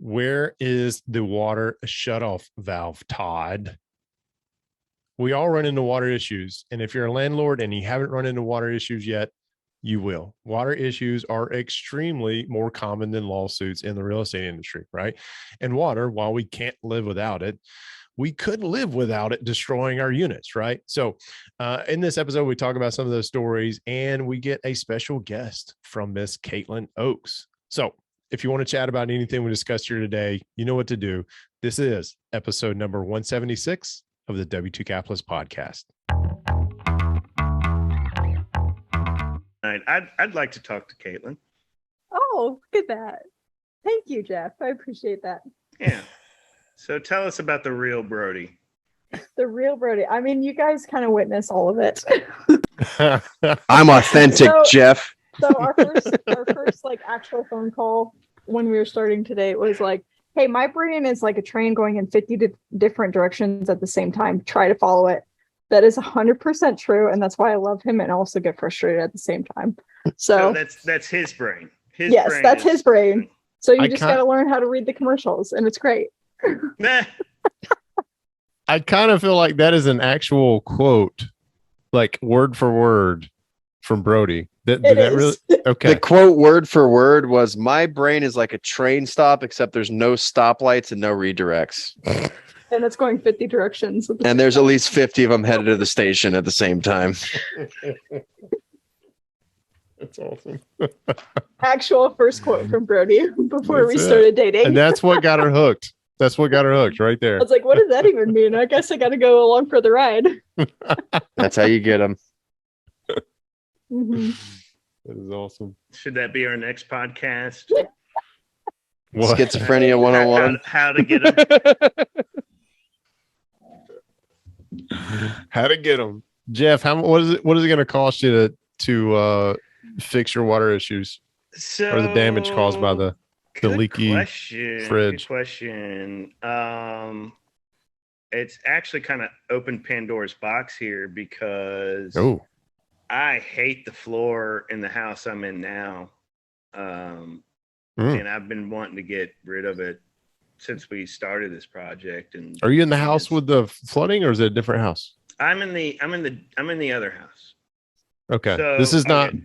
Where is the water shutoff valve, Todd? We all run into water issues. And if you're a landlord and you haven't run into water issues yet, you will. Water issues are extremely more common than lawsuits in the real estate industry, right? And water, while we can't live without it, we could live without it destroying our units, right? So in this episode, we talk about some of those stories and we get a special guest from Miss Caitlin Oakes. So if you want to chat about anything we discussed here today, you know what to do. This is episode number 176 of the W2 Capitalist podcast. I'd like to talk to Caitlin. Oh, look at that. Thank you, Jeff. I appreciate that. Yeah. So tell us about the real Brody. The real Brody. I mean, you guys kind of witness all of it. I'm authentic, Jeff. So our first like actual phone call when we were starting today was like, hey, my brain is like a train going in 50 different directions at the same time. Try to follow it. That is 100% true. And that's why I love him and also get frustrated at the same time. So that's his brain. That's his brain. So you just got to learn how to read the commercials and it's great. I kind of feel like that is an actual quote, like word for word from Brody. Did that really? Okay. The quote word for word was, my brain is like a train stop, except there's no stoplights and no redirects. And it's going 50 directions. And there's at least 50 of them headed to the station at the same time. That's awesome. Actual first quote from Brody before we started dating. And that's what got her hooked. That's what got her hooked right there. I was like, what does that even mean? I guess I got to go along for the ride. That's how you get them. Mm-hmm. That is awesome. Should that be our next podcast? What? Schizophrenia 101. How to get them. How to get them. Jeff, what is it going to cost you to fix your water issues or the damage caused by the leaky fridge? Good question. It's actually kind of opened Pandora's box here because I hate the floor in the house I'm in now. And I've been wanting to get rid of it since we started this project. And are you in the house with the flooding, or is it a different house? I'm in the other house. Okay. So, this is not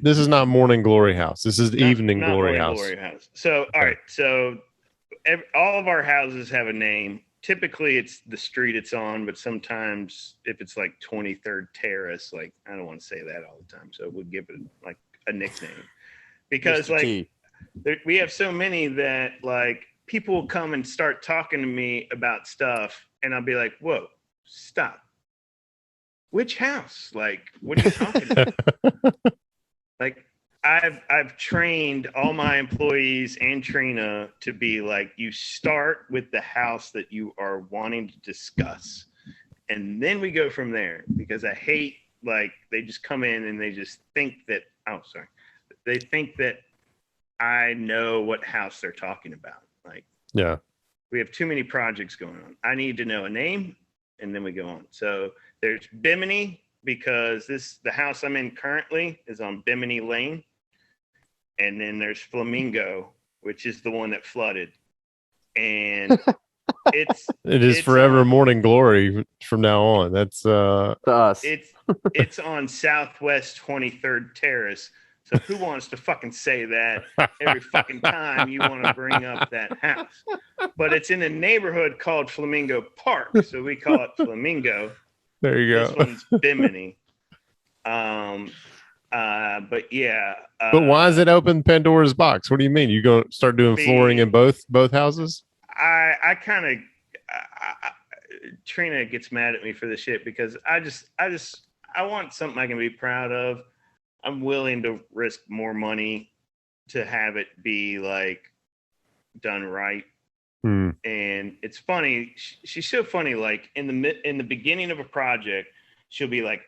morning glory house. This is the evening glory house. So, all right. So all of our houses have a name. Typically it's the street it's on, but sometimes if it's like 23rd Terrace, like I don't want to say that all the time. So we'll give it like a nickname because we have so many that like people will come and start talking to me about stuff and I'll be like, whoa, stop. Which house? Like, what are you talking about? Like, I've trained all my employees and Trina to be like, you start with the house that you are wanting to discuss. And then we go from there because I hate, like, they just come in and they just think that, they think that I know what house they're talking about. Like, yeah, we have too many projects going on. I need to know a name and then we go on. So there's Bimini because the house I'm in currently is on Bimini Lane. And then there's Flamingo, which is the one that flooded. And it is forever morning glory from now on. That's us. It's on Southwest 23rd Terrace. So who wants to fucking say that every fucking time you want to bring up that house? But it's in a neighborhood called Flamingo Park, so we call it Flamingo. There you go. This one's Bimini. But yeah. But why is it open Pandora's box? What do you mean? You go start doing flooring in both houses? I kind of Trina gets mad at me for this shit because I want something I can be proud of. I'm willing to risk more money to have it be like done right. And it's funny. She's so funny. Like in the beginning of a project, she'll be like,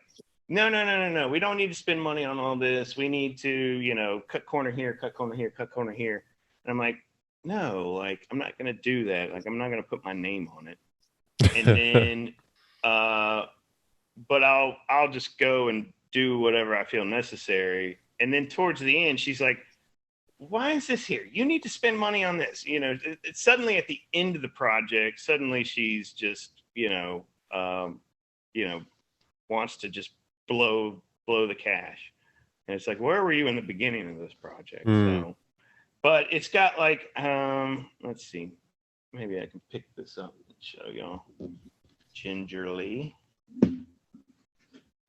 no. We don't need to spend money on all this. We need to, cut corner here, cut corner here, cut corner here. And I'm like, no, like, I'm not going to do that. Like, I'm not going to put my name on it. And then, but I'll just go and do whatever I feel necessary. And then towards the end, she's like, why is this here? You need to spend money on this. You know, it's suddenly at the end of the project, suddenly she's just, wants to just blow the cash. And it's like, where were you in the beginning of this project? So, but it's got like, let's see, maybe I can pick this up and show y'all gingerly.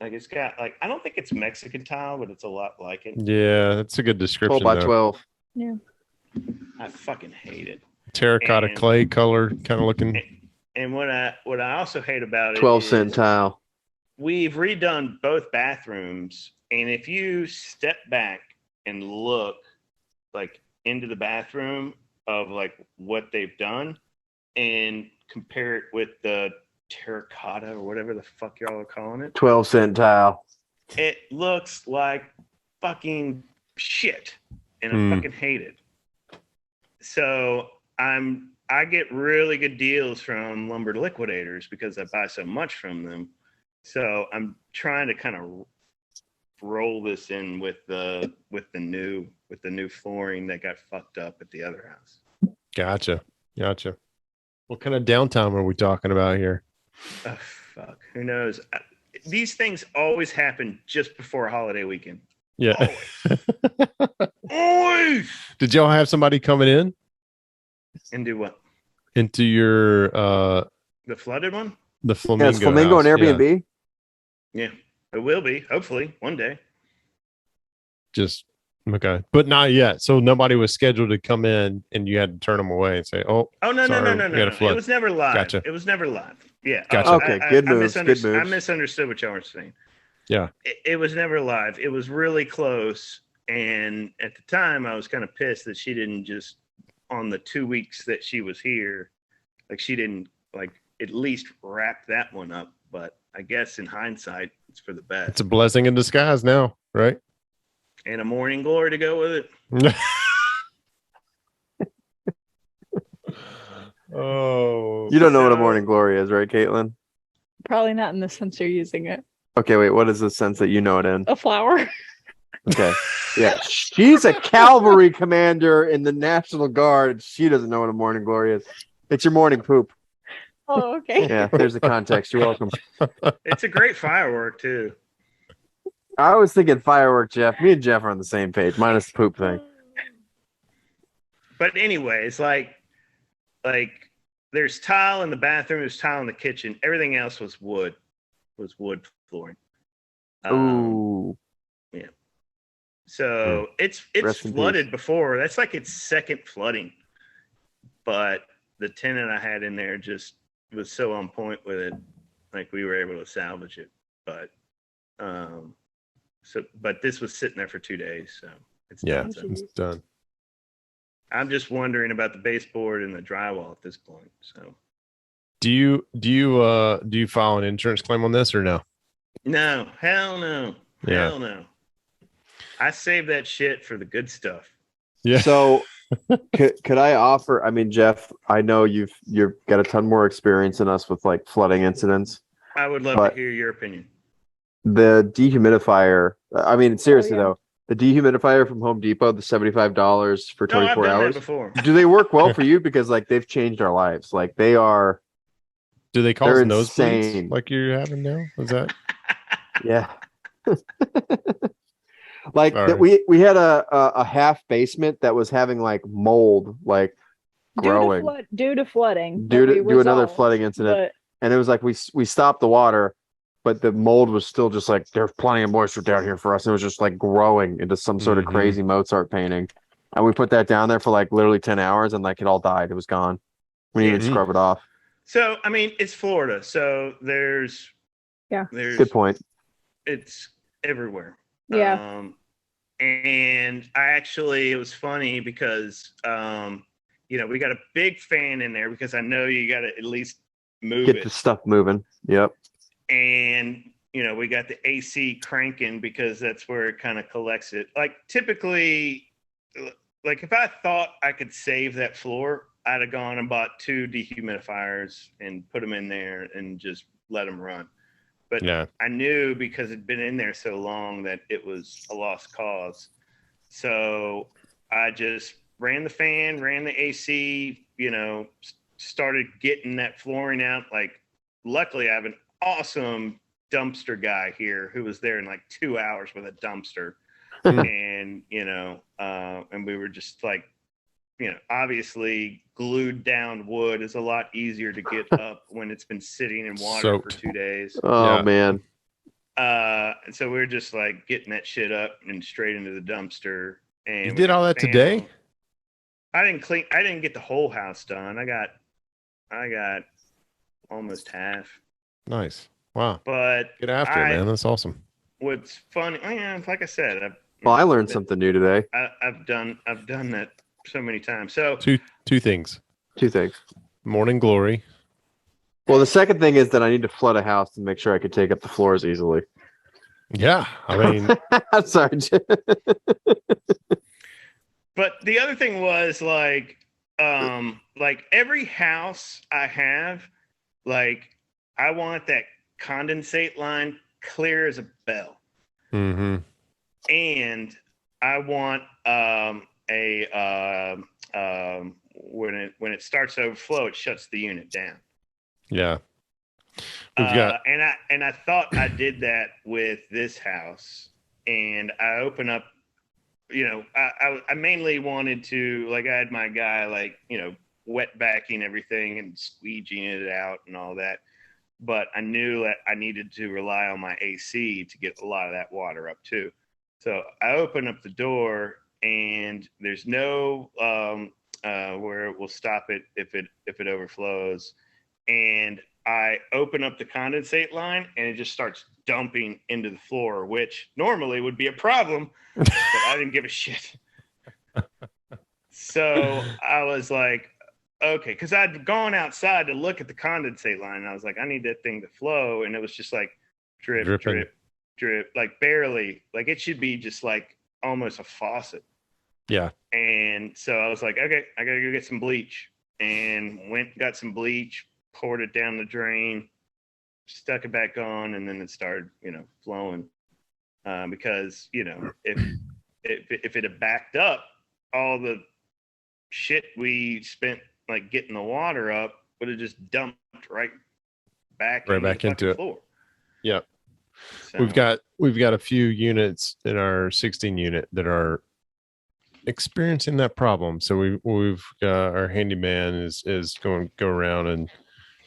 Like it's got like, I don't think it's Mexican tile, but it's a lot like it. Yeah, that's a good description. 12 by though. 12. Yeah. I fucking hate it. Terracotta clay color kind of looking. And what I also hate about it 12-cent tile. We've redone both bathrooms, and if you step back and look like into the bathroom of like what they've done and compare it with the terracotta or whatever the fuck y'all are calling it, 12-cent tile. it looks like fucking shit, and I fucking hate it. So I get really good deals from lumber liquidators because I buy so much from them. So I'm trying to kind of roll this in with the new flooring that got fucked up at the other house. Gotcha. What kind of downtime are we talking about here? Oh, fuck. Who knows? These things always happen just before a holiday weekend. Yeah. Always. Did y'all have somebody coming in And do what? into your The flooded one? the flamingo? Yeah, it's Flamingo house? on Airbnb. Yeah, it will be. Hopefully, one day. Just okay, but not yet. So nobody was scheduled to come in, and you had to turn them away and say, "Oh, no, sorry, no. we got a flood." It was never live. Gotcha. It was never live. Yeah. Gotcha. Okay, good moves. Good moves. I misunderstood what y'all were saying. Yeah. It was never live. It was really close. And at the time, I was kind of pissed that she didn't just, on the 2 weeks that she was here, like she didn't like at least wrap that one up. But I guess in hindsight, it's for the best. It's a blessing in disguise now, right? And a morning glory to go with it. Oh, You don't know what a morning glory is, right, Caitlin? Probably not in the sense you're using it. Okay, wait. What is the sense that you know it in? A flower. Okay. Yeah. She's a cavalry commander in the National Guard. She doesn't know what a morning glory is. It's your morning poop. Oh, okay. Yeah, there's the context. You're welcome. It's a great firework, too. I was thinking firework, Jeff. Me and Jeff are on the same page, minus the poop thing. But anyways, like there's tile in the bathroom, there's tile in the kitchen. Everything else was wood flooring. Ooh. Yeah. So it's Rest in flooded peace. before. That's like its second flooding. But the tenant I had in there just was so on point with it, like we were able to salvage it. But but this was sitting there for 2 days, so it's done. So it's done. I'm just wondering about the baseboard and the drywall at this point. So Do you file an insurance claim on this or no? no, hell no. Yeah. Hell no. I save that shit for the good stuff. Yeah. So could I offer, I mean, Jeff, I know you've got a ton more experience than us with like flooding incidents. I would love to hear your opinion. The dehumidifier, I mean, seriously yeah. though, the dehumidifier from Home Depot, the $75 for 24 No, I've done hours. that before. Do they work well for you? Because like they've changed our lives. Like they are. Do they cause They're nosebleeds insane. like you're having now? Is that Yeah. Like Sorry. that we had a half basement that was having like mold like growing Due to flooding. due that to we do another resolved, flooding incident. but And it was like we stopped the water, but the mold was still just like there's plenty of moisture down here for us. And it was just like growing into some sort of Mhm. crazy Mozart painting. And we put that down there for like literally 10 hours and like it all died. It was gone. We didn't even Mhm. scrub it off. So I mean, it's Florida, so there's Good point. it's everywhere. yeah. And it was funny because we got a big fan in there because I know you got to at least move Get it. the stuff moving. Yep. And we got the AC cranking because that's where it kind of collects it. Like typically, like if I thought I could save that floor, I'd have gone and bought 2 dehumidifiers and put them in there and just let them run. But Yeah. I knew because it'd been in there so long that it was a lost cause. So I just ran the fan, ran the AC, started getting that flooring out. Like, luckily, I have an awesome dumpster guy here who was there in like 2 hours with a dumpster. And, and we were just like, obviously glued down wood is a lot easier to get up when it's been sitting in water for 2 days. Oh, man. And so we were just like getting that shit up and straight into the dumpster. And you did all that today? I didn't get the whole house done. I got almost half. Nice. Wow. But get after it, man. That's awesome. What's funny, like I said, I learned something new today. I've done that so many times. So two things. Two things. Morning glory. Well, the second thing is that I need to flood a house to make sure I could take up the floors easily. Yeah, I mean, I'm sorry. But the other thing was like every house I have, like I want that condensate line clear as a bell. Mm-hmm. And I want when it starts to overflow, it shuts the unit down. Yeah. We've got and I thought I did that with this house, and I open up, I mainly wanted to, like, I had my guy like, wet backing everything and squeegeeing it out and all that. But I knew that I needed to rely on my AC to get a lot of that water up too. So I open up the door, and there's no where it will stop it if it overflows. And I open up the condensate line, and it just starts dumping into the floor, which normally would be a problem, but I didn't give a shit. So I was like, okay, because I'd gone outside to look at the condensate line, and I was like, I need that thing to flow, and it was just like dripping. drip, like barely. Like it should be just like almost a faucet. Yeah. And so I was like, okay, I gotta go get some bleach, and got some bleach, poured it down the drain, stuck it back on, and then it started, flowing. Because if it had backed up, all the shit we spent like getting the water up would have just dumped right back into the floor. Yeah. So, we've got a few units in our 16 unit that are experiencing that problem. So we've got our handyman is going to go around and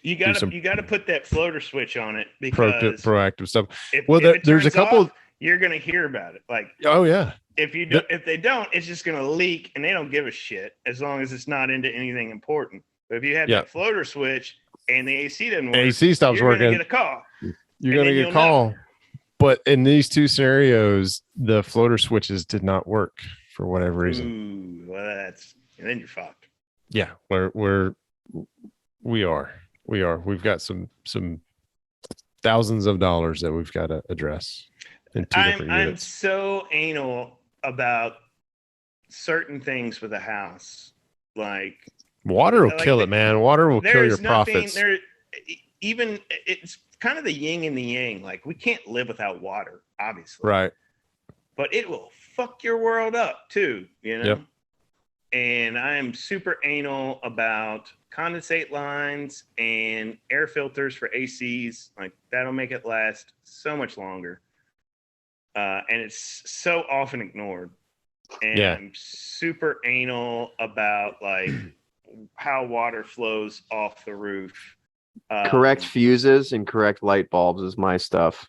you got to put that floater switch on it, because proactive stuff. If there's a couple off, you're going to hear about it. Like, oh yeah. If they don't, it's just going to leak, and they don't give a shit as long as it's not into anything important. But if you have that floater switch and the AC doesn't work, AC stops working, you're going to get a call. You're going to get a call. But in these two scenarios, the floater switches did not work for whatever reason. Ooh, well, and then you're fucked. Yeah, we are. We've got some thousands of dollars that we've got to address in two different units. I'm so anal about certain things with a house, like water will kill it, man. Water will kill your profits. Even it's kind of the yin and the yang. Like, we can't live without water, obviously, right? But it will fuck your world up too, Yep. And I am super anal about condensate lines and air filters for ACs. Like, that'll make it last so much longer. And it's so often ignored. And I'm super anal about like how water flows off the roof. Correct fuses and correct light bulbs is my stuff.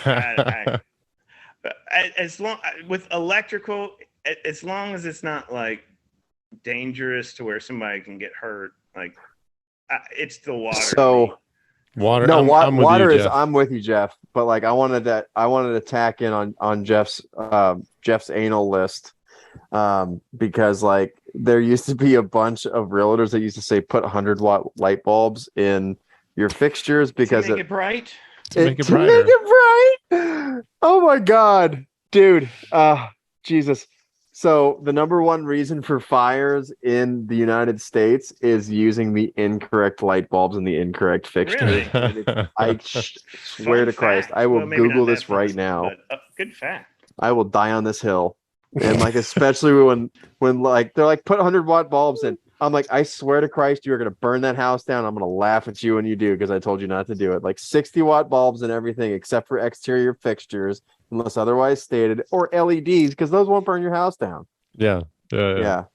As long with electrical, as long as it's not like dangerous to where somebody can get hurt, like it's the water. So water. No, I'm with water you, is. Jeff. I'm with you, Jeff. But like, I wanted to tack in on Jeff's anal list, because like there used to be a bunch of realtors that used to say put 100-watt light bulbs in your fixtures because to make it bright. To make it bright. Oh my god, dude. Jesus. So the number one reason for fires in the United States is using the incorrect light bulbs and the incorrect fixtures. Really? I swear to Christ, I will Google this right now. Good fact. I will die on this hill. And like, especially when like they're like, put 100-watt bulbs in. I'm like, I swear to Christ, you're gonna burn that house down. I'm gonna laugh at you when you do, because I told you not to do it. Like 60-watt bulbs and everything except for exterior fixtures, unless otherwise stated, or LEDs, because those won't burn your house down. Yeah. Yeah.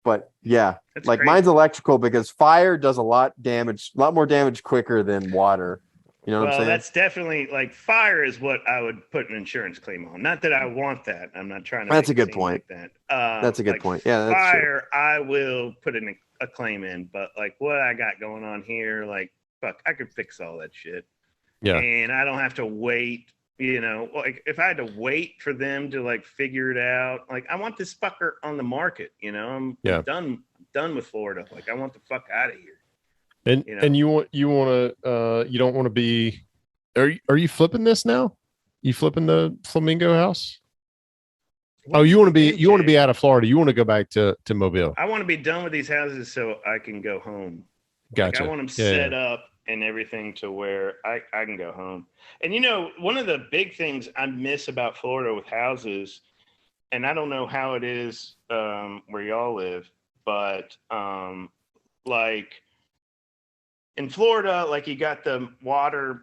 But yeah, That's like crazy. mine's electrical, because fire does a lot more damage quicker than water. You know what I'm Well, saying? that's definitely like fire is what I would put an insurance claim on. Not that I want that. I'm not trying to. That's make a it good seem point. Like that. That's a good like point. Yeah, that's true. fire. I will put in a claim in, but like what I got going on here, like fuck, I could fix all that shit. Yeah. And I don't have to wait. You know, like if I had to wait for them to like figure it out, like I want this fucker on the market. You know, I'm done with Florida. Like I want the fuck out of here. And You know? and you want to you don't want to be. Are you flipping this now? You flipping the flamingo house? Oh, you want to be out of Florida. You want to go back to Mobile. I want to be done with these houses so I can go home. Gotcha. Like I want them set up and everything to where I can go home. And you know, one of the big things I miss about Florida with houses, and I don't know how it is where y'all live, but like in Florida, like you got the water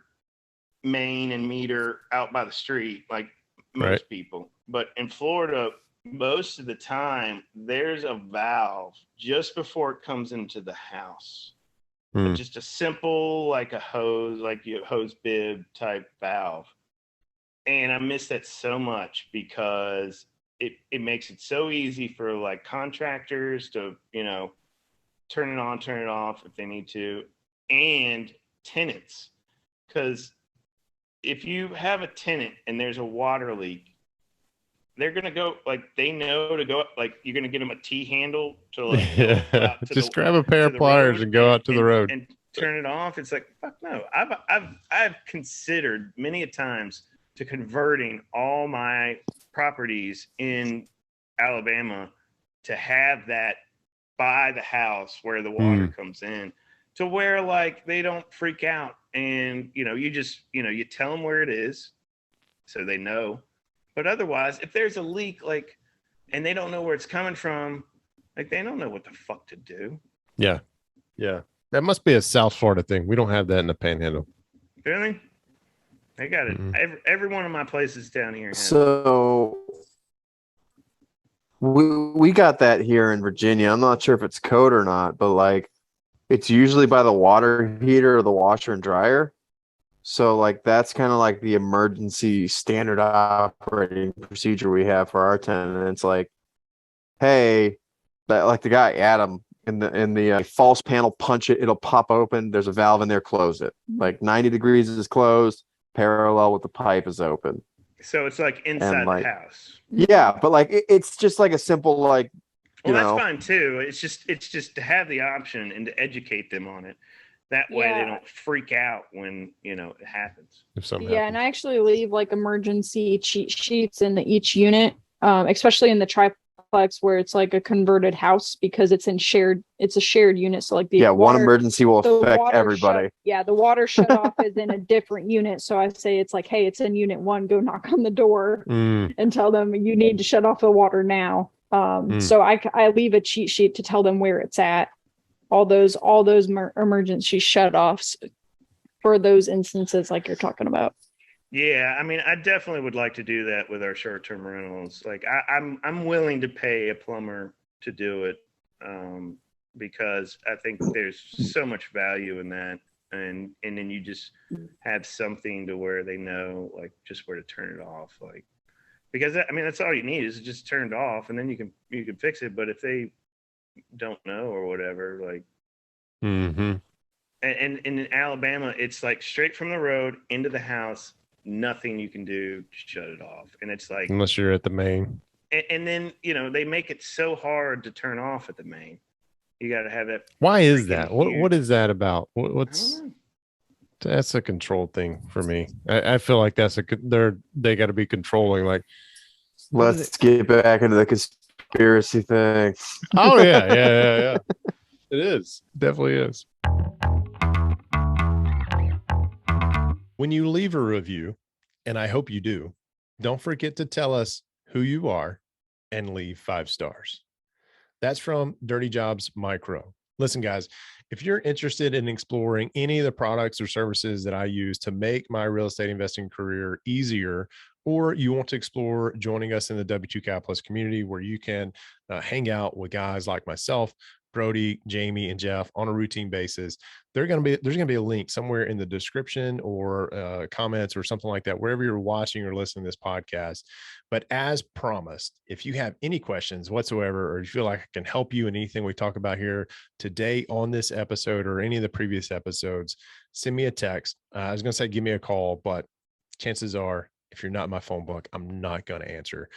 main and meter out by the street, like most people. But in Florida, most of the time, there's a valve just before it comes into the house. Just a simple, like a hose, like a hose bib type valve. And I miss that so much because it makes it so easy for like contractors to, you know, turn it on, turn it off if they need to, and tenants. Because if you have a tenant and there's a water leak, they're gonna go like they know to go like you're gonna get them a T handle to like go out to just grab a pair of pliers and go out to the road and turn it off. It's like fuck no. I've considered many a times to converting all my properties in Alabama to have that by the house where the water comes in, to where like they don't freak out. And you know, you just you tell them where it is so they know. But otherwise, if there's a leak, like, and they don't know where it's coming from, like, they don't know what the fuck to do. Yeah. That must be a South Florida thing. We don't have that in the Panhandle. Really? They got it. Every one of my places down here has so we got that here in Virginia. I'm not sure if it's code or not, but like it's usually by the water heater or the washer and dryer. So like that's kind of like the emergency standard operating procedure we have for our tenants. Like, hey, that like the guy Adam in the false panel, punch it, it'll pop open. There's a valve in there, close it. Like 90 degrees is closed, parallel with the pipe is open. So it's like inside the house. Yeah, but like it's just like a simple like. Well, that's fine too. It's just to have the option and to educate them on it. That way they don't freak out when, it happens. If something happens. And I actually leave like emergency cheat sheets in each unit, especially in the triplex where it's like a converted house because it's a shared unit. So like one emergency will affect everybody. The water shut off is in a different unit. So I say it's like, hey, it's in unit 1, go knock on the door and tell them you need to shut off the water now. So I leave a cheat sheet to tell them where it's at. All those emergency shutoffs for those instances like you're talking about. Yeah, I mean, I definitely would like to do that with our short-term rentals. Like, I'm willing to pay a plumber to do it because I think there's so much value in that, and then you just have something to where they know like just where to turn it off, like because I mean that's all you need is just turned off, and then you can fix it. But if they don't know or whatever, like and in Alabama it's like straight from the road into the house, nothing you can do to shut it off, and it's like unless you're at the main, and then they make it so hard to turn off at the main. You got to have that. Why is that? What is that about? That's a control thing for me. I feel like they got to be controlling, like let's get back into the conspiracy thing. Oh yeah. It is. Definitely is. When you leave a review, and I hope you do, don't forget to tell us who you are and leave 5 stars. That's from Dirty Jobs Micro. Listen, guys, if you're interested in exploring any of the products or services that I use to make my real estate investing career easier, or you want to explore joining us in the W2 Capitalist community where you can hang out with guys like myself, Brody, Jamie, and Jeff on a routine basis, there's going to be a link somewhere in the description or comments or something like that, wherever you're watching or listening to this podcast. But as promised, if you have any questions whatsoever, or you feel like I can help you in anything we talk about here today on this episode or any of the previous episodes, send me a text. I was going to say, give me a call, but chances are, if you're not in my phone book, I'm not going to answer.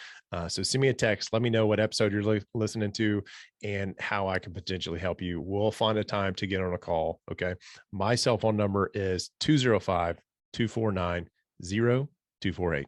So send me a text. Let me know what episode you're listening to and how I can potentially help you. We'll find a time to get on a call. Okay. My cell phone number is 205-249-0248.